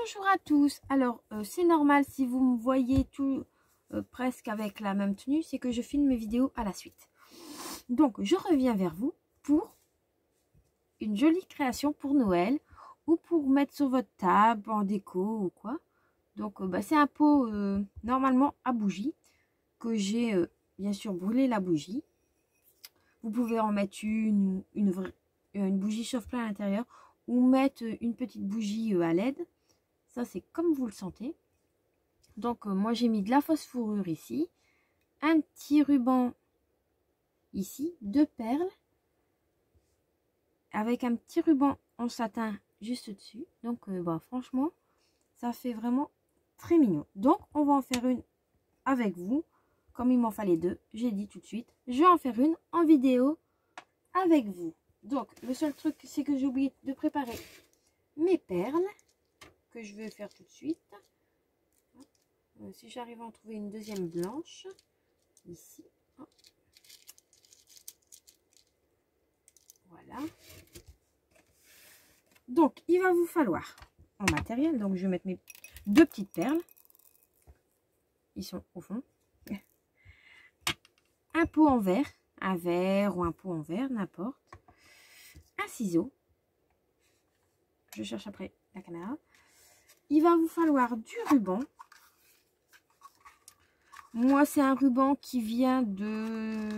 Bonjour à tous. Alors c'est normal si vous me voyez tout presque avec la même tenue, c'est que je filme mes vidéos à la suite. Donc je reviens vers vous pour une jolie création pour Noël ou pour mettre sur votre table en déco ou quoi. Donc c'est un pot normalement à bougie que j'ai bien sûr brûlé la bougie. Vous pouvez en mettre une bougie chauffe-plein à l'intérieur ou mettre une petite bougie à LED. Ça, c'est comme vous le sentez. Donc, moi, j'ai mis de la fausse fourrure ici. Un petit ruban ici. 2 perles. Avec un petit ruban en satin juste dessus. Donc, franchement, ça fait vraiment très mignon. Donc, on va en faire une avec vous. Comme il m'en fallait 2, j'ai dit tout de suite. Je vais en faire une en vidéo avec vous. Donc, le seul truc, c'est que j'ai oublié de préparer mes perles. Que je vais faire tout de suite. Si j'arrive à en trouver une deuxième blanche, ici. Voilà. Donc, il va vous falloir en matériel. Donc, je vais mettre mes 2 petites perles. Ils sont au fond. Un pot en verre. Un verre ou un pot en verre, n'importe. Un ciseau. Je cherche après la caméra. Il va vous falloir du ruban. Moi, c'est un ruban qui vient de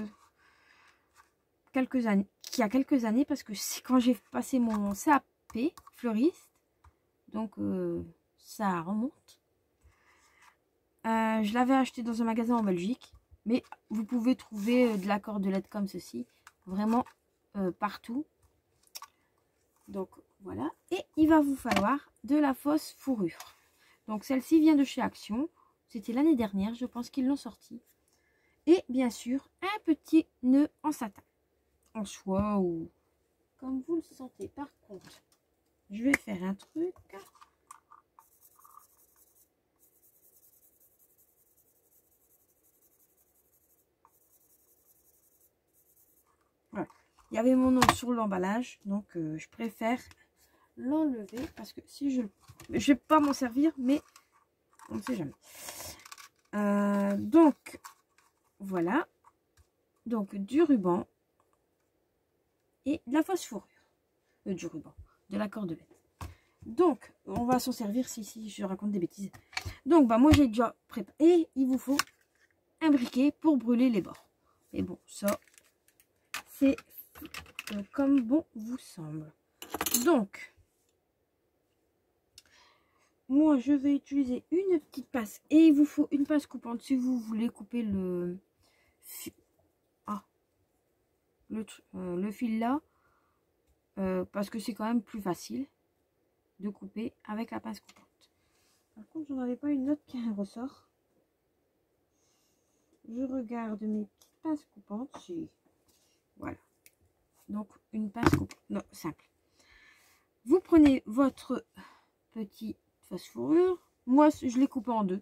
quelques années, qui a quelques années, parce que c'est quand j'ai passé mon CAP fleuriste. Donc, ça remonte. Je l'avais acheté dans un magasin en Belgique. Mais vous pouvez trouver de la cordelette comme ceci. Vraiment partout. Donc, voilà. Et il va vous falloir de la fausse fourrure. Donc, celle-ci vient de chez Action. C'était l'année dernière, je pense qu'ils l'ont sorti. Et bien sûr, un petit nœud en satin. En soie ou comme vous le sentez. Par contre, je vais faire un truc. Voilà. Il y avait mon nom sur l'emballage, donc je préfère l'enlever parce que si je vais pas m'en servir, mais on ne sait jamais. Donc voilà, donc du ruban et de la fausse fourrure, du ruban, de la cordelette. Donc on va s'en servir si je raconte des bêtises. Donc moi j'ai déjà préparé. Et il vous faut un briquet pour brûler les bords. Et bon, ça c'est comme bon vous semble. Donc moi, je vais utiliser une petite pince. Et il vous faut une pince coupante si vous voulez couper le fil là. Parce que c'est quand même plus facile de couper avec la pince coupante. Par contre, j'en avais pas une autre qui a un ressort. Je regarde mes petites pinces coupantes. Voilà. Donc, une pince coupante. Non, simple. Vous prenez votre petit fausse fourrure. Moi, je l'ai coupé en 2.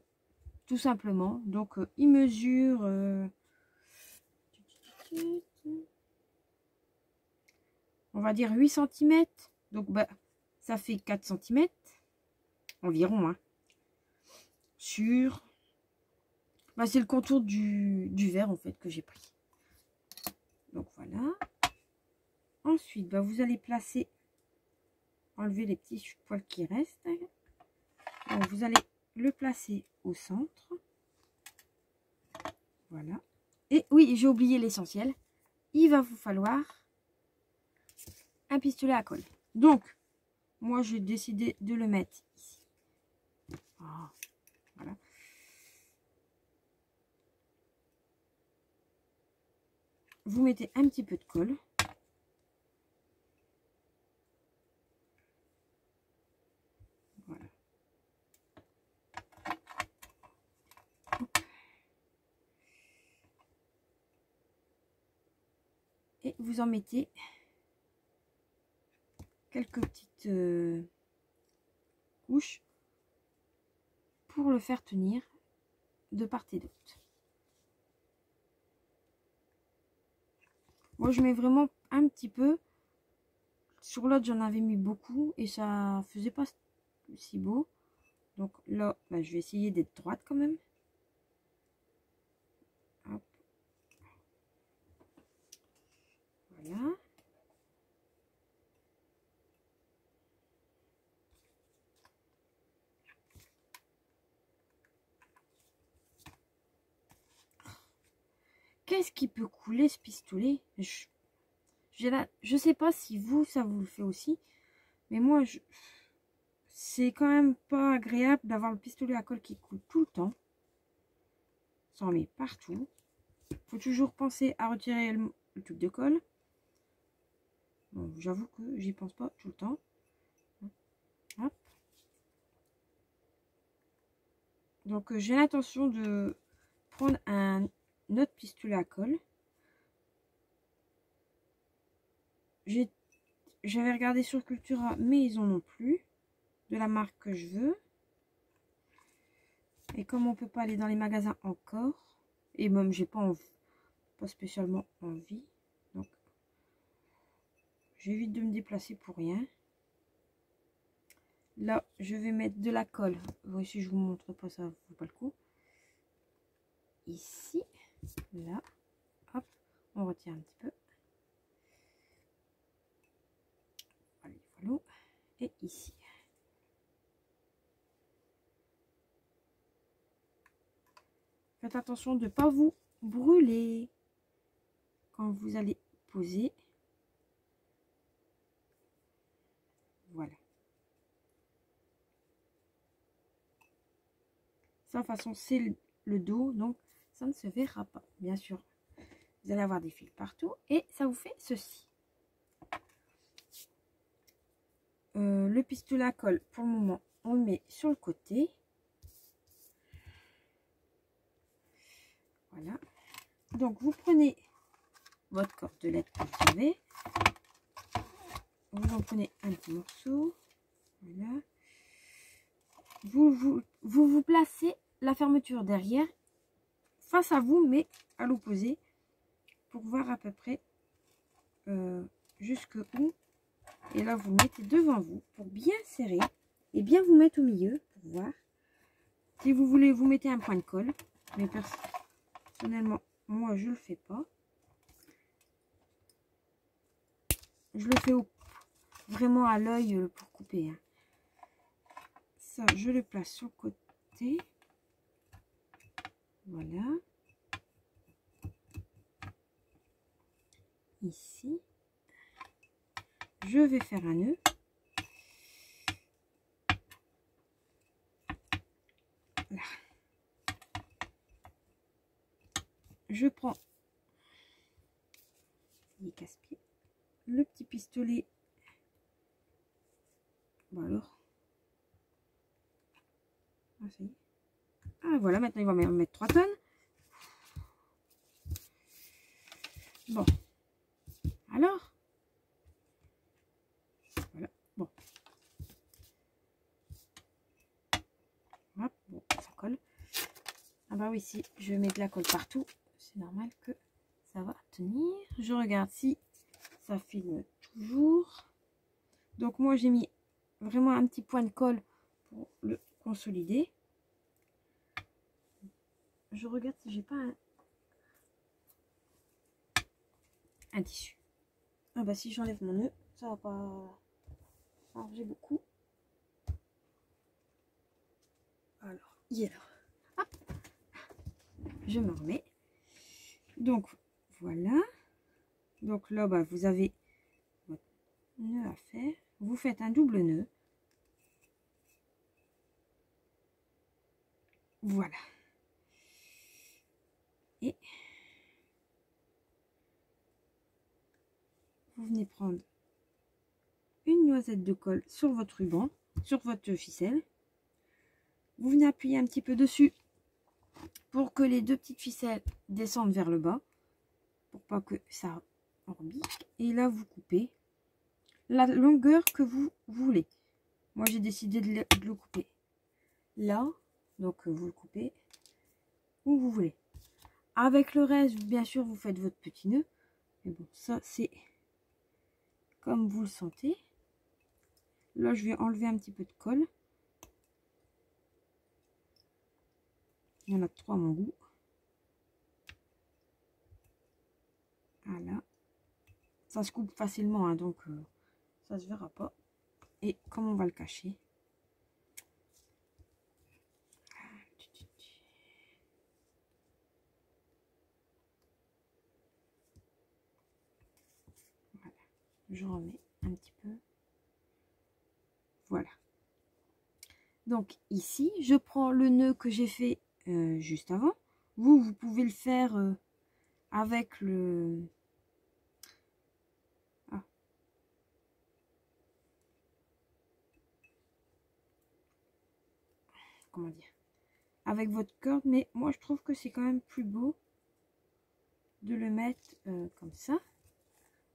Tout simplement. Donc, il mesure... on va dire 8 cm. Donc, ça fait 4 cm. Environ, hein. Sur... c'est le contour du verre, en fait, que j'ai pris. Donc, voilà. Ensuite, vous allez placer... Enlever les petits poils qui restent. Donc, vous allez le placer au centre. Voilà. Et oui, j'ai oublié l'essentiel. Il va vous falloir un pistolet à colle. Donc, moi, j'ai décidé de le mettre ici. Voilà. Vous mettez un petit peu de colle. Voilà. Et vous en mettez quelques petites couches pour le faire tenir de part et d'autre. Moi, je mets vraiment un petit peu. Sur l'autre, j'en avais mis beaucoup et ça faisait pas si beau. Donc là, bah, je vais essayer d'être droite quand même. Hop. Voilà. Qu'est-ce qui peut couler ce pistolet? Je sais pas si vous, ça vous le fait aussi. Mais moi, c'est quand même pas agréable d'avoir le pistolet à colle qui coule tout le temps. Ça en met partout. Faut toujours penser à retirer le truc de colle. Bon, j'avoue que j'y pense pas tout le temps. Hop. Donc j'ai l'intention de prendre un autre pistolet à colle. J'avais regardé sur Cultura, mais ils en ont plus de la marque que je veux. Et comme on peut pas aller dans les magasins encore, et même j'ai pas spécialement envie, donc j'évite de me déplacer pour rien. Là, je vais mettre de la colle. Voici, je vous montre pas, ça vaut pas le coup. Ici, là, hop, on retire un petit peu. Allez, voilà. Et ici. Faites attention de ne pas vous brûler quand vous allez poser. Voilà. Ça, de toute façon, c'est le dos, donc ça ne se verra pas. Bien sûr, vous allez avoir des fils partout et ça vous fait ceci. Le pistolet à colle, pour le moment, on le met sur le côté. Voilà. Donc, vous prenez votre cordelette que vous avez. Vous en prenez un petit morceau. Voilà. Vous placez la fermeture derrière, face à vous, mais à l'opposé, pour voir à peu près jusque où. Et là, vous le mettez devant vous pour bien serrer et bien vous mettre au milieu pour voir. Si vous voulez, vous mettez un point de colle. Mais personnellement, moi, je le fais pas. Je le fais vraiment à l'œil pour couper. Hein. Ça, je le place sur le côté. Voilà. Ici. Je vais faire un nœud. Là. Je prends les casse-pieds, le petit pistolet. Bon alors. Ah, ça y est. Ah voilà, maintenant il va me mettre 3 tonnes. Bon. Alors. Voilà. Bon. Hop, bon, ça colle. Ah bah oui, si je mets de la colle partout, c'est normal que ça va tenir. Je regarde si ça filme toujours. Donc moi j'ai mis vraiment un petit point de colle pour le consolider. Je regarde si j'ai pas un tissu. Ah bah si j'enlève mon nœud, ça va pas arranger beaucoup. Alors, il est là. Hop. Je me remets. Donc voilà. Donc là, bah, vous avez votre nœud à faire. Vous faites un double nœud. Voilà. Et vous venez prendre une noisette de colle sur votre ruban, sur votre ficelle. Vous venez appuyer un petit peu dessus pour que les deux petites ficelles descendent vers le bas, pour pas que ça rembique. Et là, vous coupez la longueur que vous voulez. Moi, j'ai décidé de le couper là, donc vous le coupez où vous voulez. Avec le reste, bien sûr, vous faites votre petit nœud. Mais bon, ça, c'est comme vous le sentez. Là, je vais enlever un petit peu de colle. Il y en a 3 à mon goût. Voilà. Ça se coupe facilement, hein, donc ça se verra pas. Et comme on va le cacher, voilà, je remets un petit peu. Voilà. Donc ici, je prends le nœud que j'ai fait juste avant. Vous pouvez le faire avec le... Ah. Comment dire? Avec votre corde, mais moi je trouve que c'est quand même plus beau de le mettre comme ça.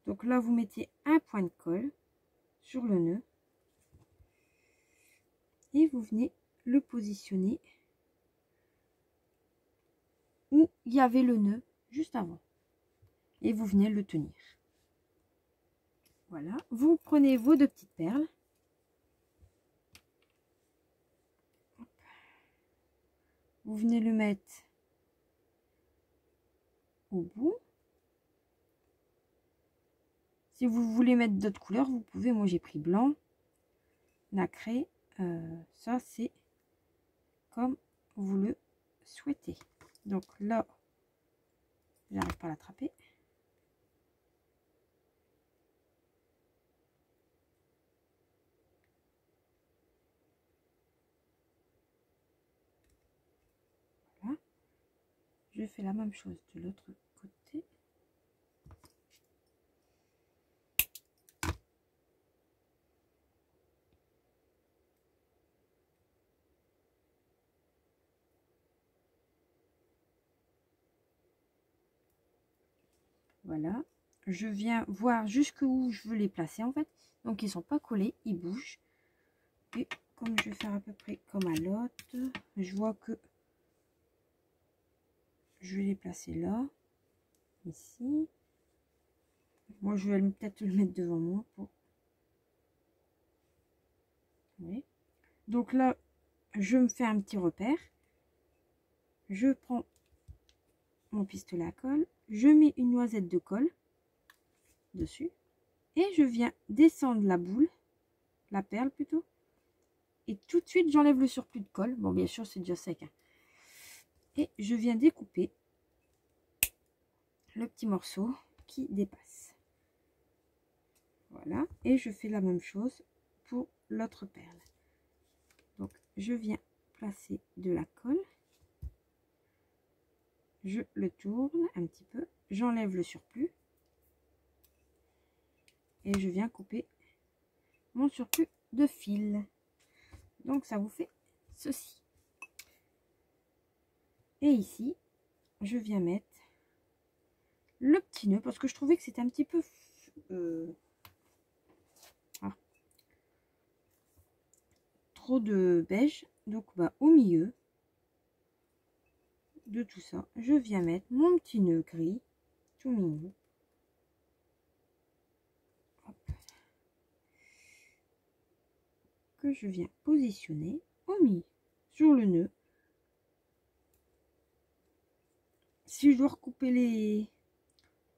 Donc là, vous mettez un point de colle sur le nœud et vous venez le positionner où il y avait le nœud juste avant et vous venez le tenir. Voilà, vous prenez vos 2 petites perles. Vous venez le mettre au bout. Si vous voulez mettre d'autres couleurs, vous pouvez. Moi, j'ai pris blanc, nacré. Ça, c'est comme vous le souhaitez. Donc là, j'arrive pas à l'attraper. Voilà. Je fais la même chose de l'autre côté. Voilà, je viens voir jusqu'où je veux les placer en fait. Donc ils sont pas collés, ils bougent. Et comme je vais faire à peu près comme à l'autre, je vois que je vais les placer là, ici. Moi je vais peut-être le mettre devant moi pour... Oui. Donc là, je me fais un petit repère. Je prends mon pistolet à colle, je mets une noisette de colle dessus et je viens descendre la boule, la perle plutôt, et tout de suite j'enlève le surplus de colle. Bon, bien sûr c'est déjà sec, hein. Et je viens découper le petit morceau qui dépasse. Voilà, et je fais la même chose pour l'autre perle. Donc je viens placer de la colle, je le tourne un petit peu, j'enlève le surplus et je viens couper mon surplus de fil. Donc ça vous fait ceci. Et ici, je viens mettre le petit nœud parce que je trouvais que c'était un petit peu trop de beige. Donc bah, au milieu de tout ça, je viens mettre mon petit nœud gris, tout mignon. Hop. Que je viens positionner au milieu, sur le nœud. Si je dois recouper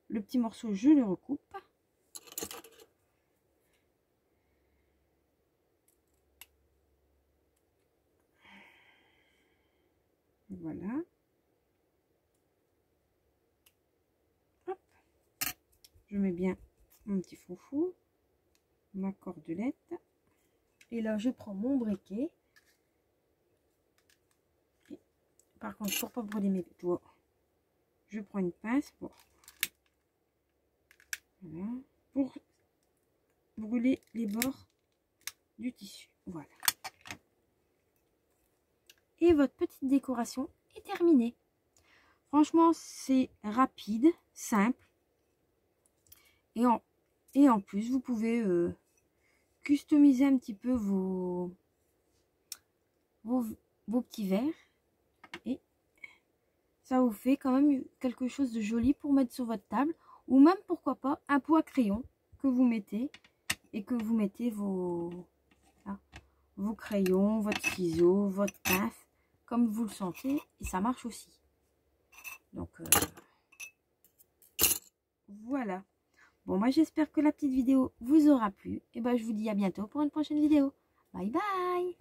le petit morceau, je le recoupe. Voilà. Hop. Je mets bien mon petit foufou, ma cordelette. Et là, je prends mon briquet. Et, par contre, pour pas brûler mes doigts, je prends une pince pour, voilà, pour brûler les bords du tissu. Voilà. Et votre petite décoration est terminée. Franchement, c'est rapide, simple. Et en plus, vous pouvez customiser un petit peu vos petits verres. Et ça vous fait quand même quelque chose de joli pour mettre sur votre table. Ou même, pourquoi pas, un pot à crayon que vous mettez. Et que vous mettez vos crayons, votre ciseau, votre pince. comme vous le sentez et ça marche aussi. Donc, voilà. Bon, moi, j'espère que la petite vidéo vous aura plu. Et ben, je vous dis à bientôt pour une prochaine vidéo. Bye bye!